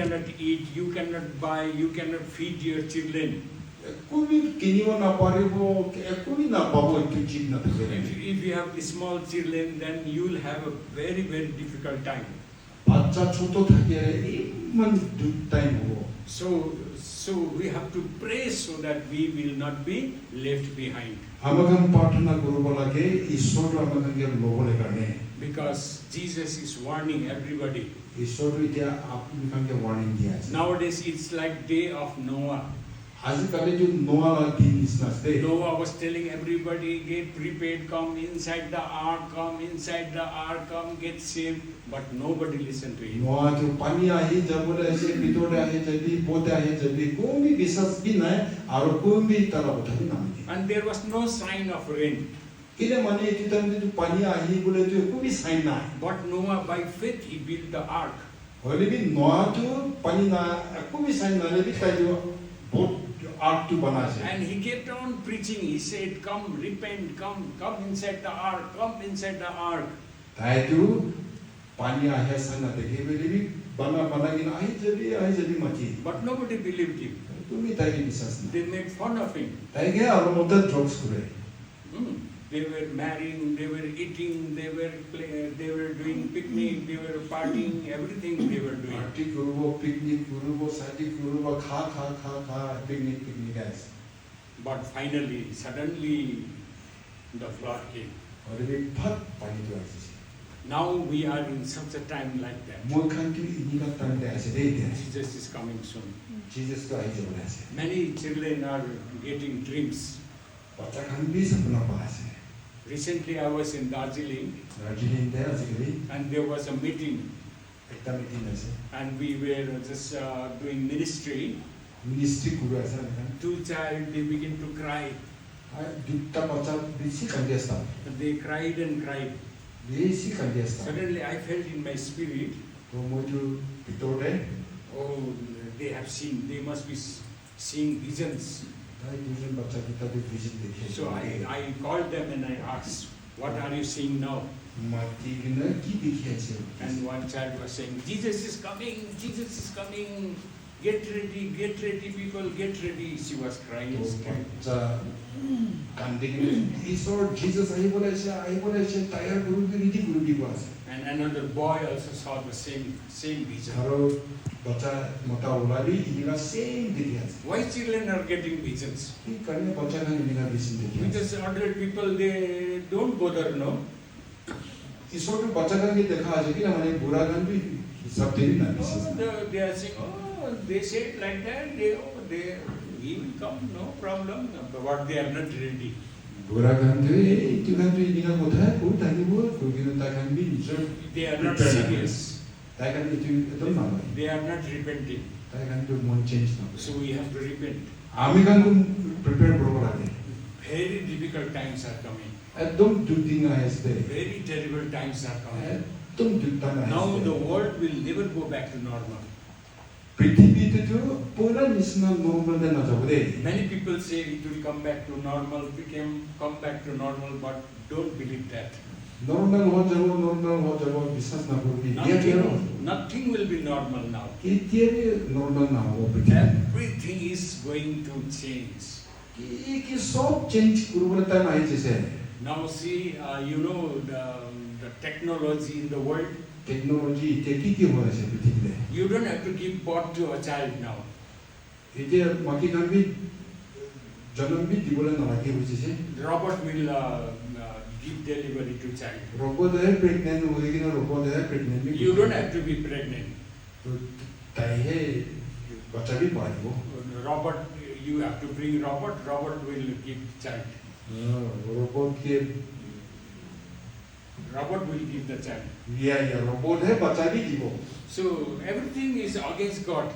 cannot eat, you cannot buy, you cannot feed your children. If If you have small children, then you will have a very, very difficult time. So we have to pray so that we will not be left behind. Because Jesus is warning everybody. Nowadays it's like day of Noah. Noah was telling everybody, get prepared, come inside the ark, come get saved. But nobody listened to him. And there was no sign of rain. But Noah, by faith, he built the ark. And he kept on preaching. He said, come, repent, come inside the ark, come inside the ark. But nobody believed him. They made fun of him. They were marrying, they were eating, they were doing picnic, they were partying, everything they were doing. But finally, suddenly, the flood came. Now we are in such a time like that. Jesus is coming soon. Many children are getting dreams. Recently I was in Darjeeling and there was a meeting and we were just doing ministry. Two child, they begin to cry. They cried and cried. Suddenly I felt in my spirit, oh, they must be seeing visions. So I called them and I asked, what are you seeing now? And one child was saying, Jesus is coming, get ready people, get ready. She was crying. And another boy also saw the same vision. Why children are getting visions? Because adult people, they don't bother, no? They are saying, oh, they say it like that, he will come, no problem. But they are not ready. They are not serious. They are not repenting. So we have to repent. Very difficult times are coming. Very terrible times are coming. Now the world will never go back to normal. Many people say it will come back to normal, but don't believe that. Nothing will be normal now. Everything is going to change. Now see, you know the technology in the world. You don't have to give birth to a child now. Robot will give delivery to child. You don't have to be pregnant. Robot, you have to bring robot will give child. Robot will give the child. So everything is against God.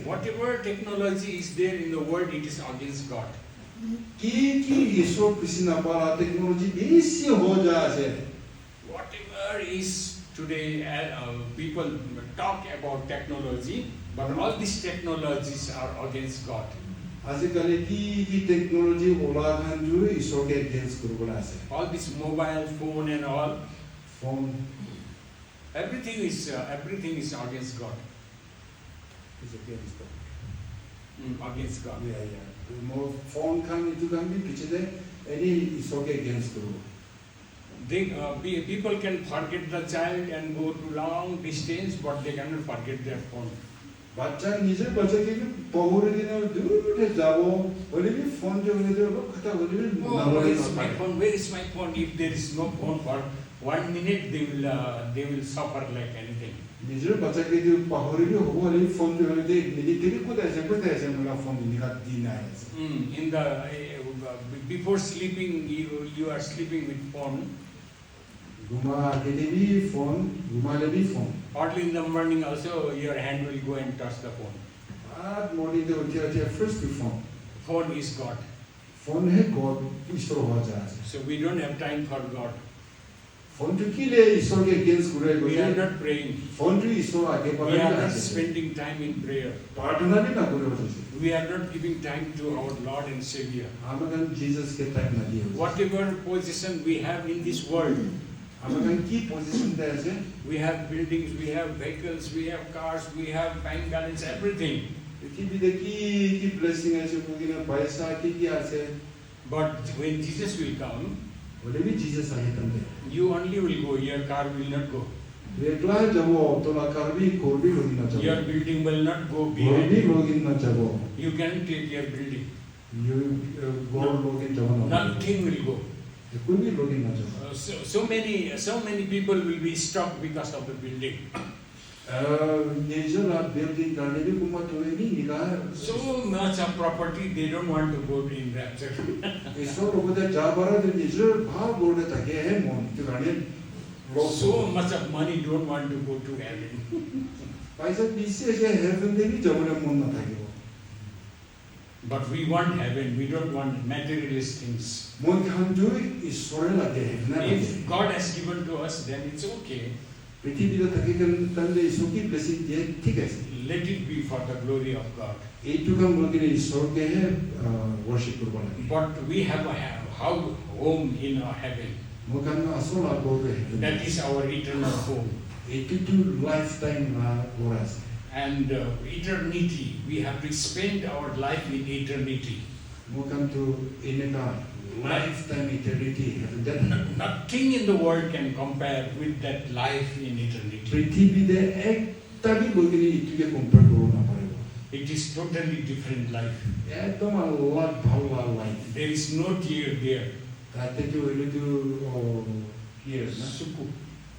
Whatever technology is there in the world, it is against God. Whatever is today, people talk about technology, but all these technologies are against God. All this mobile phone and all. Everything is against God. It's against God. Against God. Yeah. More phone can be pitched any is okay against God. People can forget the child and go to long distance, but they cannot forget their phone. बच्चा निजे बच्चे के भी पहुँच रही है दूर जाओ बोले भी फोन जो है तो लोग खता बोले भी where is my phone? If there is no phone for 1 minute, they will suffer like anything. निजे बच्चा के जो पहुँच रही हो बोले फोन जो है तो निजे तेरी कुछ ऐसे मेरा फोन निकाल दी ना है. In the before sleeping, you are sleeping with phone. घुमा के भी फोन घुमा ले भी phone. Early in the morning also, your hand will go and touch the phone. आज morning तो उठे first phone. Phone is God. Phone है God ईश्वर हो जाए. So we don't have time for God. Phone तो की ले ईश्वर के against गुरे We are not praying. Phone तो ईश्वर आगे बढ़ा. We are not spending time in prayer. प्रार्थना भी ना गुरे हो जाए. We are not giving time to our Lord and Savior. हमें Jesus के टाइम ना दिए. Whatever position we have in this world, हमें की position दे ऐसे. we have buildings, we have vehicles, we have cars, we have bank balance, everything. की भी देखी की blessing ऐसे कोई ना पैसा की ऐसे. But when Jesus will come, बोले भी Jesus आगे तंदे. you only will go, your car will not go. वेटला जबो तो ला कार भी कोर भी लोग ना जबो. Your building will not go core behind. भी लोग ना जबो. You can take your building. You गोर लोग इन जबो ना. Nothing will go. कोई भी लोग ना जबो. So many people will be stuck because of the building. Nature आप building करने भी कुम्मा तो नहीं निकाल. So much of property, they don't want to go in rapture. इसको लोगों ने जा बारा तो नेचर भाग बोले ताकि है मोन तो करने. So much of money don't want to go to heaven. पैसा पीछे से heaven दे भी जब ना मोन ना था कि वो. But we want heaven. We don't want materialist things. मोन हम जो ईश्वर लगे हैं ना. If God has given to us, then it's okay. पृथ्वी तो ताकि तंदे ईश्वर की blessing दिए ठीक है. Let it be for the glory of God. एक तो काम लोग ने ईश्वर के हैं worship करवाना. But we have a home in our heaven. Mukan asal aku be. That is our eternal home. Itu tu lifetime na boras. And eternity, we have to spend our life in eternity. Mukan tu inena lifetime eternity. Nothing in the world can compare with that life in eternity. पृथ्वी दे एक तभी लोग ने itu के compare करो ना पड़ेगा. It is totally different life. एकदम अलग भाव life. There is no tear there. Kata tu itu here na. Suku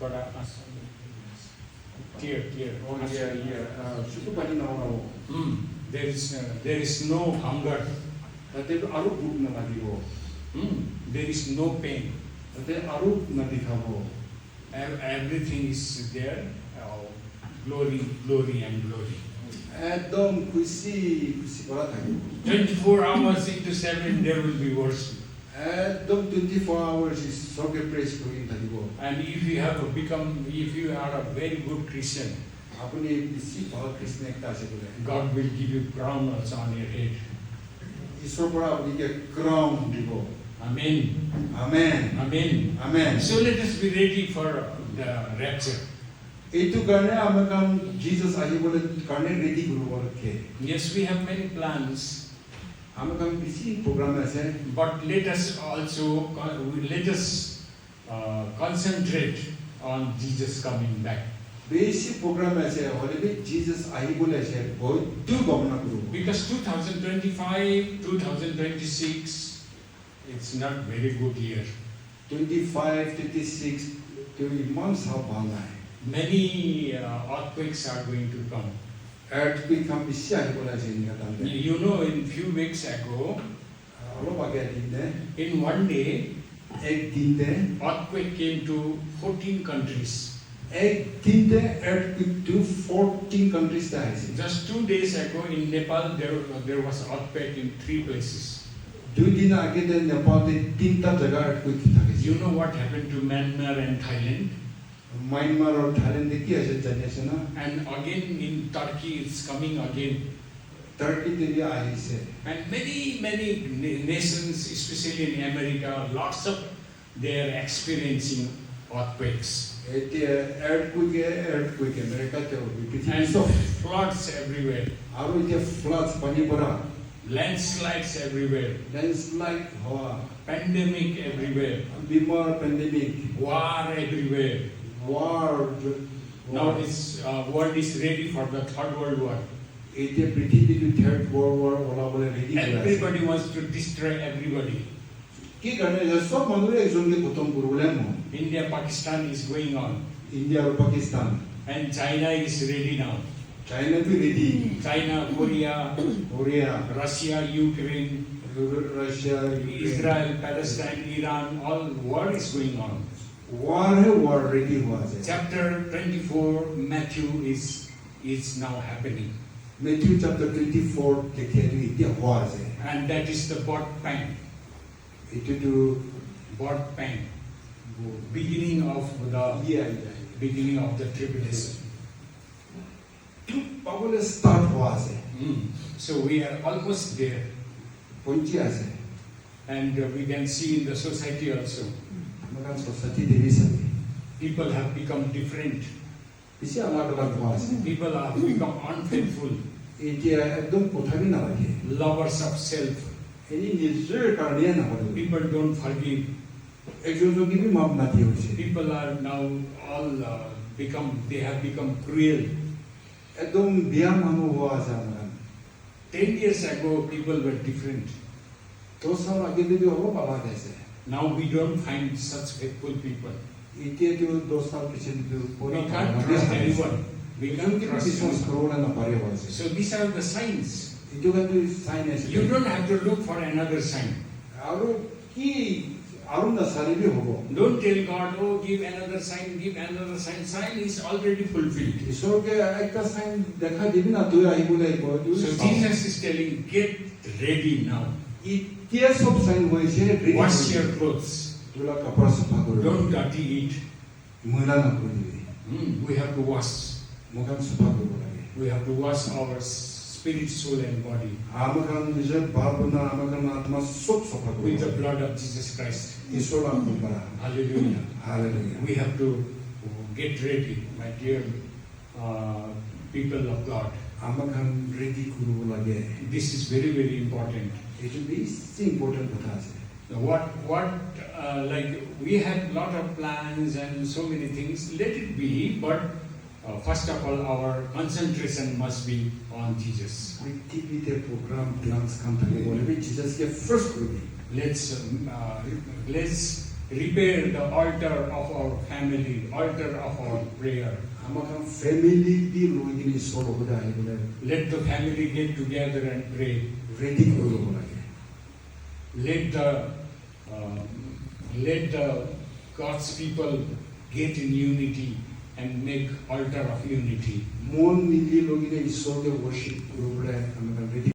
pada asal. Tear. Oh yeah. Suku pani na orang. There is no hunger. Kata tu aru buk na lagi wo. There is no pain. Kata aru na dikhawo. Everything is there. Glory and glory. एकदम खुशी बड़ा था. 24 hours into 7 there will be worship. एकदम 24 hours is so good praise going था वो. And if you are a very good Christian, आपने किसी बहुत कृष्ण एक तासे बोले. God will give you crown also on your head. ईश्वर बड़ा अपनी के crown दिवो. Amen. So let us be ready for the rapture. itu karena amakam Jesus aja boleh karena ready guru boleh ke. Yes, we have many plans. Amakam bisi program ऐसे. But let us concentrate on Jesus coming back. Basic program ऐसे होले भी Jesus आही बोले ऐसे बहुत दू भावना करो. Because 2025, 2026, it's not very good year. 25, 26, 20 months how bang है. Many earthquakes are going to come. Earthquake हम bisi आही बोले ऐसे नहीं करते. You know, in few weeks ago, लोग आगे दिन दे. in one day, एक दिन दे. earthquake came to 14 countries. एक दिन दे earthquake to 14 countries था ऐसे. Just 2 days ago in Nepal, there was earthquake in 3 places. 2 दिन आगे दे नेपाल दे 3 जगह earthquake था ऐसे. You know what happened to Myanmar and Thailand? Myanmar और Thailand देखी ऐसे जनरेशन ना. And again in Turkey, it's coming again. Turkey दे भी आई से. And many nations, especially in America, lots of they are experiencing earthquakes. এতিয়া earthquake আমেৰিকাতে and floods everywhere, আৰু এতিয়া floods পানী পৰা landslides everywhere, landslide হোৱা pandemic everywhere, বিমাৰ pandemic war everywhere. war Now this world is ready for the third world war. এতিয়া পৃথিৱীটো third world war ওলাবলৈ ready হৈ আছে Everybody wants to destroy everybody. কি কাৰণে যে সব মানুহে একজনকে খতম কৰিবলৈ মন India, Pakistan is going on, India আৰু Pakistan and China is ready now. চাইনাটো ready China, Korea, Korea Russia, Ukraine, Russia Israel, Palestine, Iran, all war is going on. war ready হোৱা আছে Chapter 24, Matthew is now happening. Matthew chapter 24 তেতিয়াটো এতিয়া হোৱা আছে And that is the birth pang, এইটোটো beginning of the tribulation. পাবলৈ start হোৱা আছে So we are almost there, পঞ্চি আছে and we can see in the society also, আমাৰ society দেখিছে people have become different. বেছি আলাদা আলাদা হোৱা আছে People have become unfaithful, এতিয়া একদম কথাবি নালাগে lovers of self. এনি নিজৰ কাৰণে নালাগে People don't forgive. একজনকে বি মাপ নাতি হৈছে People are now all they have become cruel. একদম বিয়া মানুহ হোৱা আছে আমাৰ 10 years ago, people were different. 10 সাল আগে যদি অলপ আলাদা আছে Now we don't find such faithful people. এতিয়াটো 10 সাল পিছত We can't trust anyone. We can't trust বিশ্বাস anyone. কৰিব নাপাৰে হোৱা আছে So these are the signs. এইটো কিন্তু চাইন আছে You don't have to look for another sign. আৰু কি আৰু নাচাৰিবি হ'ব Don't tell God, oh, give another sign, give another sign. Sign is already fulfilled. ঈশ্বৰকে একটা সাইন দেখা দিবি না তুই আহিবলৈ কয় So Jesus is telling, get ready now. এতিয়া সব সাইন হৈছে Wash your clothes. তোলা কাপড় সাফা কৰি Don't dirty it. ময়লা নকৰিবি We have to wash. মুখান সাফা কৰিব লাগে We have to wash our spirit, soul, and body আমাখান নিজৰ ভাৱনা আমাখান আত্মা সব সাফা কৰিব with the blood of Jesus Christ. ঈশ্বৰ নাম পৰা Hallelujah. Hallelujah We have to get ready, my dear people of God. আমাখান ৰেডি কৰিব লাগে This is very, very important. এইটো বেছি ইম্পৰ্টেণ্ট কথা আছে Like we have lot of plans and so many things. Let it be, but first of all, our concentration must be on Jesus. পৃথিৱীতে programme প্লানছ কাম থাকিব লাগিব জিজাছকে first কৰিবি Let's repair the altar of our family, altar of our prayer. আমাখান family বি লৈ কিনে ঈশ্বৰ লগতে আহিবলৈ Let the family get together and pray. Ready কৰিব লাগে Let the God's people get in unity and make altar of unity. মন মিলি লৈ কিনে ঈশ্বৰকে ৱৰ্শ্বিপ কৰিবলৈ আমাখান ৰেডি